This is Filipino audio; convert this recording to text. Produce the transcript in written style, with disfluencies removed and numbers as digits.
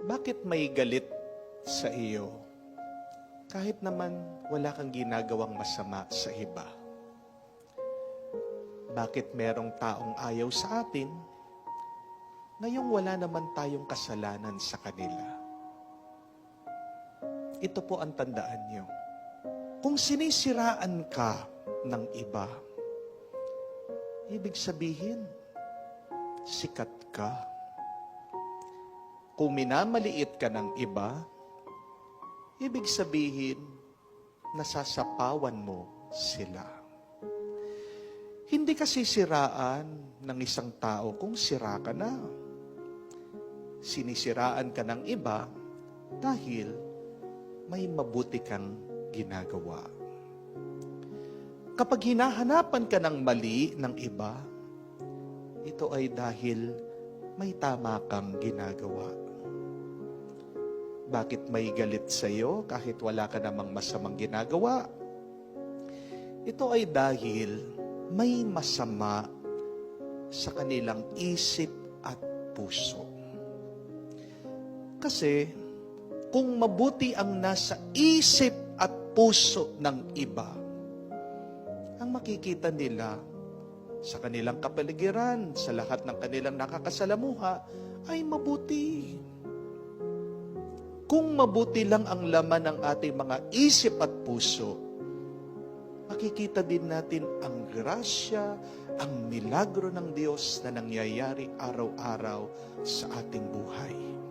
Bakit may galit sa iyo? Kahit naman wala kang ginagawang masama sa iba. Bakit merong taong ayaw sa atin, ngayong wala naman tayong kasalanan sa kanila? Ito po ang tandaan niyo. Kung sinisiraan ka ng iba, ibig sabihin, sikat ka. Kung minamaliit ka ng iba, ibig sabihin, nasasapawan mo sila. Hindi ka sisiraan ng isang tao kung sira ka na. Sinisiraan ka ng iba dahil may mabuti kang ginagawa. Kapag hinahanapan ka ng mali ng iba, ito ay dahil may tama kang ginagawa. Bakit may galit sa iyo kahit wala ka namang masamang ginagawa? Ito ay dahil may masama sa kanilang isip at puso. Kasi kung mabuti ang nasa isip at puso ng iba, ang makikita nila sa kanilang kapaligiran, sa lahat ng kanilang nakakasalamuha, ay mabuti. Kung mabuti lang ang laman ng ating mga isip at puso, makikita din natin ang grasya, ang milagro ng Diyos na nangyayari araw-araw sa ating buhay.